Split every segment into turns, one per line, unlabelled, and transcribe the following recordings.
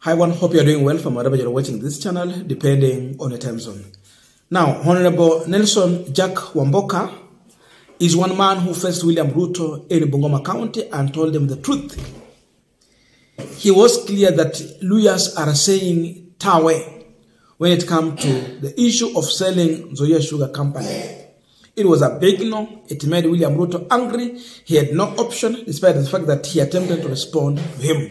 Hi everyone, hope you are doing well from wherever you are watching this channel, depending on your time zone. Now, Honorable Nelson Jack Wamboka is one man who faced William Ruto in Bungoma County and told him the truth. He was clear that lawyers are saying tawe when it comes to the issue of selling Zoya Sugar Company. It was a big no. It made William Ruto angry. He had no option, despite the fact that he attempted to respond to him.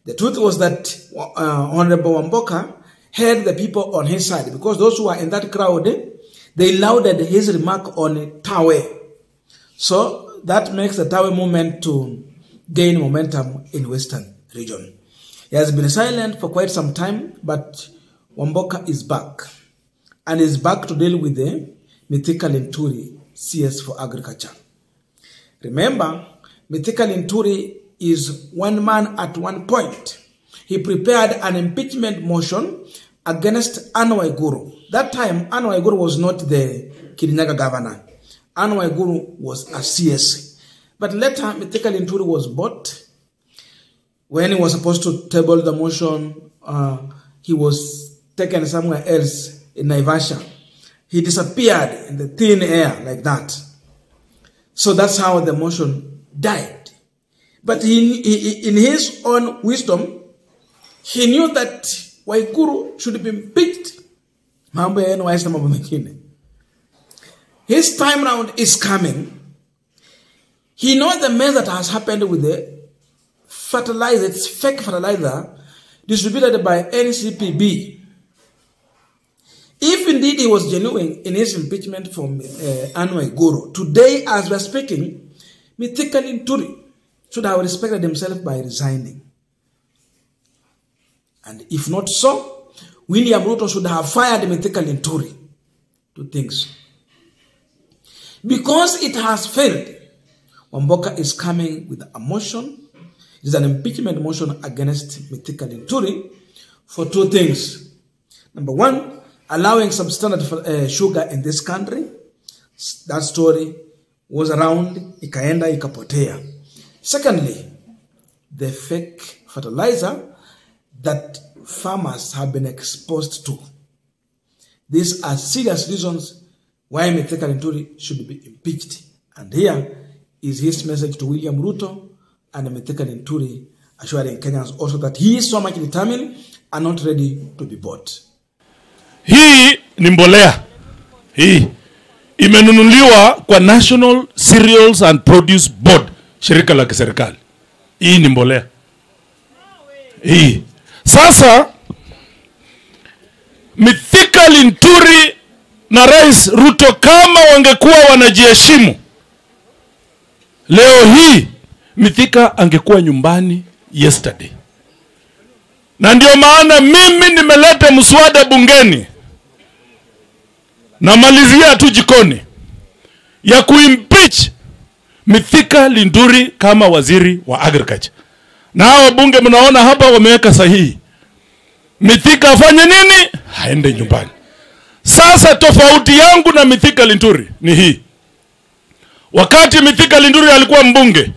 The truth was that Honorable Wamboka had the people on his side, because those who were in that crowd, they lauded his remark on Tawe. So that makes the Tawe movement to gain momentum in Western region. He has been silent for quite some time, but Wamboka is back. And is back to deal with the Mithika Linturi, CS for Agriculture. Remember, Mithika Linturi is one man at one point. He prepared an impeachment motion against Anne Waiguru. That time, Anne Waiguru was not the Kirinyaga governor. Anne Waiguru was a CS. But later, Mithika Linturi was bought. When he was supposed to table the motion, he was taken somewhere else in Naivasha. He disappeared in the thin air like that. So that's how the motion died. But in his own wisdom, he knew that Waiguru should be impeached. His time round is coming. He knows the mess that has happened with the fertilizer, it's fake fertilizer, distributed by NCPB. If indeed he was genuine in his impeachment from Anne Waiguru, today as we are speaking, Mithika Linturi should have respected himself by resigning. And if not so, William Ruto should have fired Mithika Linturi. Two things. Because it has failed, Wamboka is coming with a motion. It is an impeachment motion against Mithika Linturi for two things. Number one, allowing substandard sugar in this country. That story was around, ikaenda ikapotea. Secondly, the fake fertilizer that farmers have been exposed to. These are serious reasons why Mithika Linturi should be impeached. And here is his message to William Ruto and Mithika Linturi, assuring Kenyans also that he is so much determined and not ready to be bought.
Hii ni mbolea. Hii imenunuliwa kwa National Cereals and Produce Board, shirika la kiserikali. Hii ni mbolea. Hii. Sasa Mithika Linturi na Rais Ruto kama wangekuwa wanajiheshimu, leo hii Mithika angekuwa nyumbani yesterday. Na ndio maana mimi nimeleta mswada bungeni, na malizia tu jikoni, ya kuimpeach Mithika Linturi kama waziri wa agriculture. Na hao bunge mnaona hapa wameweka sahihi. Mithika afanye nini? Haende nyumbani. Sasa tofauti yangu na Mithika Linturi ni hii. Wakati Mithika Linturi alikuwa mbunge,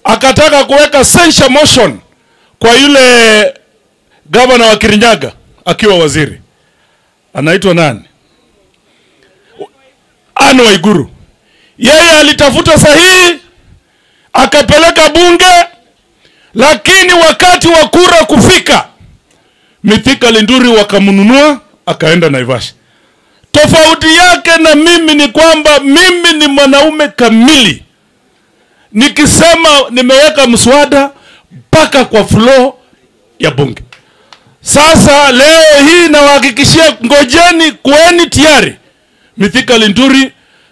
akataka kuweka censure motion kwa yule governor wa Kirinyaga akiwa waziri. Anaitwa nani? Anne Waiguru. Yeye alitafuta sahihi, akapeleka bunge, lakini wakati wa kura kufika, Mithika Linturi wakamnunua, akaenda Naivasha. Tofauti yake na mimi ni kwamba mimi ni mwanaume kamili. Nikisema nimeweka mswada mpaka kwa floor ya bunge. Sasa leo hii nawahakikishia, ngojeni, kueni tayari. Mithika Linturi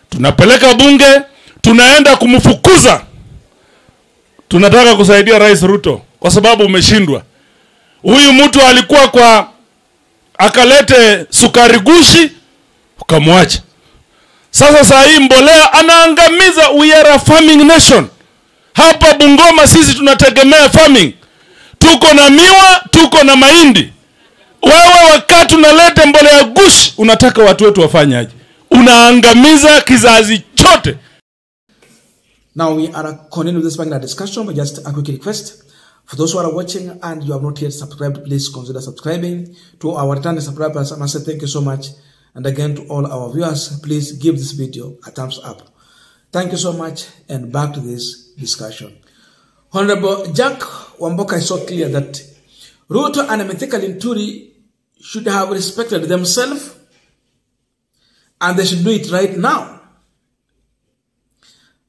tunapeleka bunge, tunaenda kumfukuza. Tunataka kusaidia Rais Ruto kwa sababu umeshindwa. Huyu mtu alikuwa kwa akalete sukari gushi, ukamwacha. Sasa saa hii mbolea anaangamiza. We are a farming nation. Hapa Bungoma sisi tunategemea farming. Tuko na miwa, tuko na mahindi. Wewe wakati unaleta mbolea gushi, unataka watu wetu wafanye aje? Unaangamiza kizazi chote.
Now we are continuing with this particular discussion, but just a quick request. For those who are watching and you have not yet subscribed, please consider subscribing. To our returning subscribers, I must say thank you so much. And again, to all our viewers, please give this video a thumbs up. Thank you so much, and back to this discussion. Honorable Jack Wamboka is so clear that Ruto and Mithika Linturi should have respected themselves, and they should do it right now.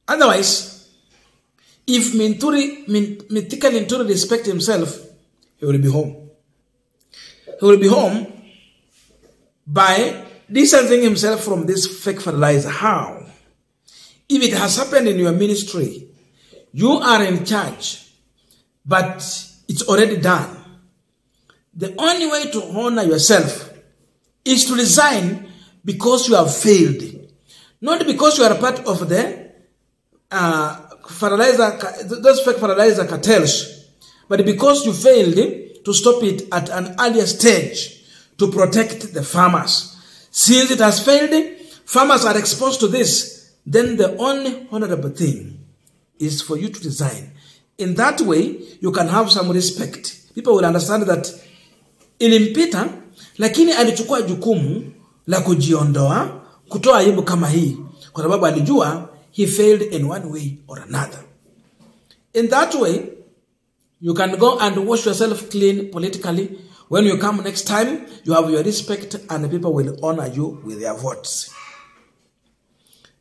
Otherwise, if Mithika Linturi respect himself, he will be home. He will be home by distancing himself from this fake fertilizer. How? If it has happened in your ministry, you are in charge, but it's already done. The only way to honor yourself is to resign because you have failed. Not because you are part of the those fake fertilizer cartels, but because you failed to stop it at an earlier stage to protect the farmers. Since it has failed, farmers are exposed to this, then the only honorable thing is for you to resign. In that way, you can have some respect. People will understand that ilimpita, lakini alichukua jukumu la kujiondoa, kutoa aibu kama hii, kwa sababu alijua he failed in one way or another. In that way, you can go and wash yourself clean politically. When you come next time, you have your respect and people will honor you with their votes.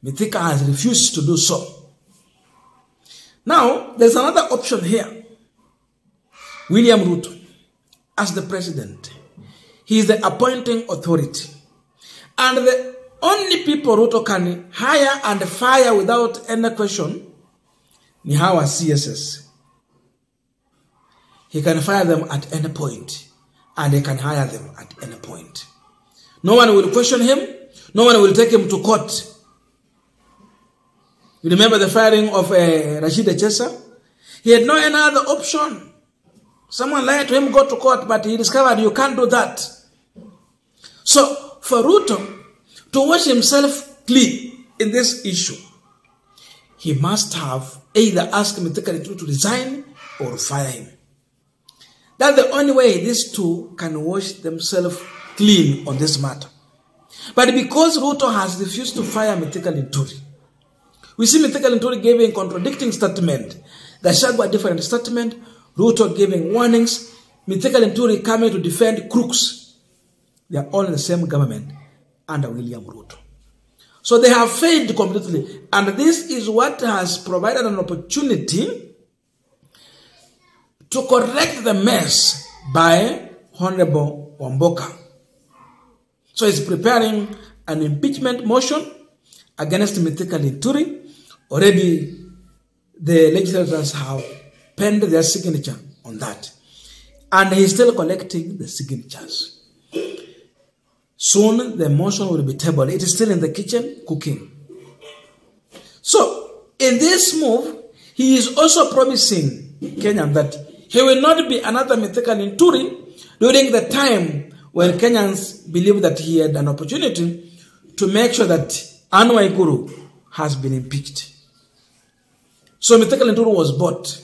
Mithika has refused to do so. Now, there's another option here. William Ruto, as the president, he is the appointing authority. And the only people Ruto can hire and fire without any question ni hawa CSS. He can fire them at any point, and he can hire them at any point. No one will question him. No one will take him to court. You remember the firing of Rashid Echesa? He had no any other option. Someone lied to him, go to court, but he discovered you can't do that. So, for Ruto to wash himself clean in this issue, he must have either asked Mithika Linturi to resign or fire him. That's the only way these two can wash themselves clean on this matter. But because Ruto has refused to fire Mithika Linturi, we see Mithika Linturi giving contradicting statement. Gachagua different statement. Ruto giving warnings. Mithika Linturi coming to defend crooks. They are all in the same government under William Ruto. So they have failed completely. And this is what has provided an opportunity to correct the mess by Honorable Wamboka. So he's preparing an impeachment motion against Mithika Linturi. Already the legislators have penned their signature on that. And he's still collecting the signatures. Soon the motion will be tabled. It is still in the kitchen cooking. So in this move, he is also promising Kenyans that he will not be another Mithika Linturi during the time when Kenyans believe that he had an opportunity to make sure that Anne Waiguru has been impeached. So Mithika Linturi was bought.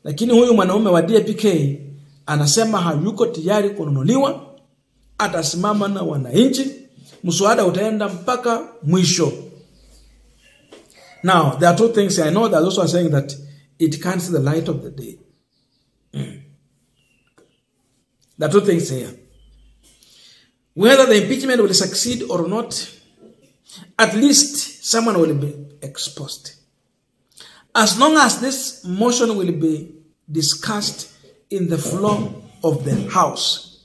Lakini huyu mwanaume wa DPK anasema hayuko tayari kununuliwa, atasimama na wananchi, mswada utaenda mpaka mwisho. Now, there are two things. I know that those who are saying that it can't see the light of the day. There are two things here. Whether the impeachment will succeed or not, at least someone will be exposed. As long as this motion will be discussed in the floor of the House,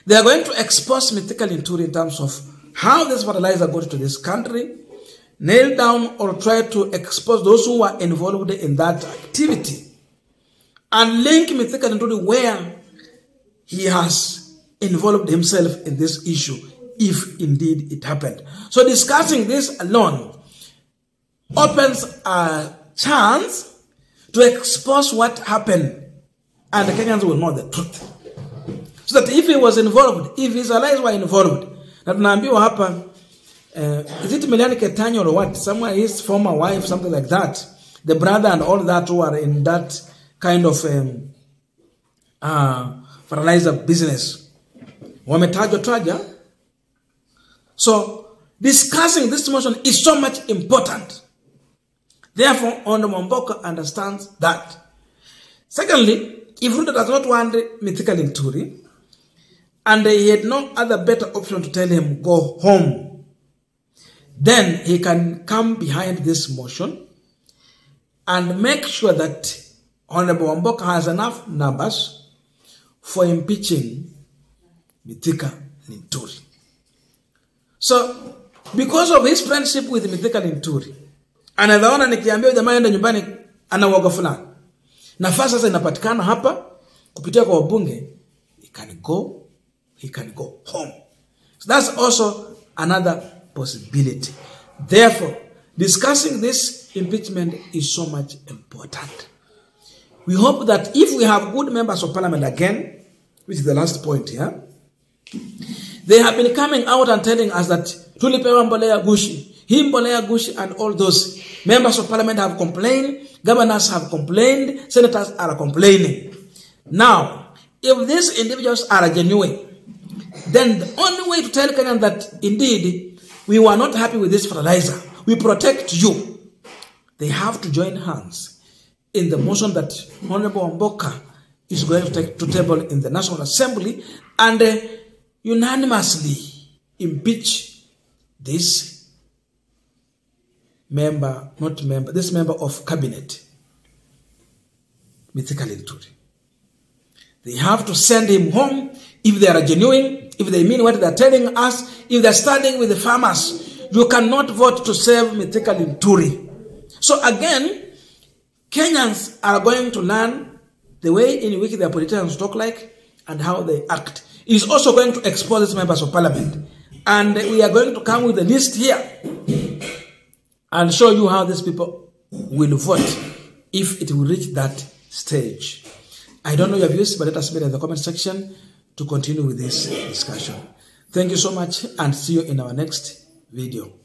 they are going to expose Mithika Linturi in terms of how this fertilizer got to this country, nail down or try to expose those who were involved in that activity, and link Mithika Linturi where he has involved himself in this issue, if indeed it happened. So discussing this alone opens a chance to expose what happened, and the Kenyans will know the truth. So that if he was involved, if his allies were involved, that naambiwa hapa, is it Miliani Ketanyi or what? Someone, his former wife, something like that, the brother and all that who are in that kind of fertilizer business. Wametajwa. So discussing this motion is so much important. Therefore, Honorable Wamboka understands that. Secondly, if Ruto does not want Mithika Linturi, and he had no other better option to tell him go home, then he can come behind this motion and make sure that Honorable Wamboka has enough numbers for impeaching Mithika Linturi. So, because of his friendship with Mithika Linturi, anaona nikiambia jamaa aende nyumbani ana uoga fulani. Nafasi sasa inapatikana hapa kupitia kwa wabunge, he can go home. So that's also another possibility. Therefore, discussing this impeachment is so much important. We hope that if we have good members of parliament again, which is the last point here, they have been coming out and telling us that tulipewa mbolea gushi, hii mbolea gushi, and all those members of parliament have complained, governors have complained, senators are complaining. Now, if these individuals are genuine, then the only way to tell Kenyans that indeed we were not happy with this fertilizer, we protect you, they have to join hands in the motion that Honorable Wamboka is going to take to table in the National Assembly and unanimously impeach this member of cabinet, Mithika Linturi. They have to send him home if they are genuine, if they mean what they are telling us, if they are standing with the farmers. You cannot vote to save Mithika Linturi. So again, Kenyans are going to learn the way in which their politicians talk like and how they act. It is also going to expose these members of parliament. And we are going to come with a list here and show you how these people will vote if it will reach that stage. I don't know your views, but let us know in the comment section to continue with this discussion. Thank you so much and see you in our next video.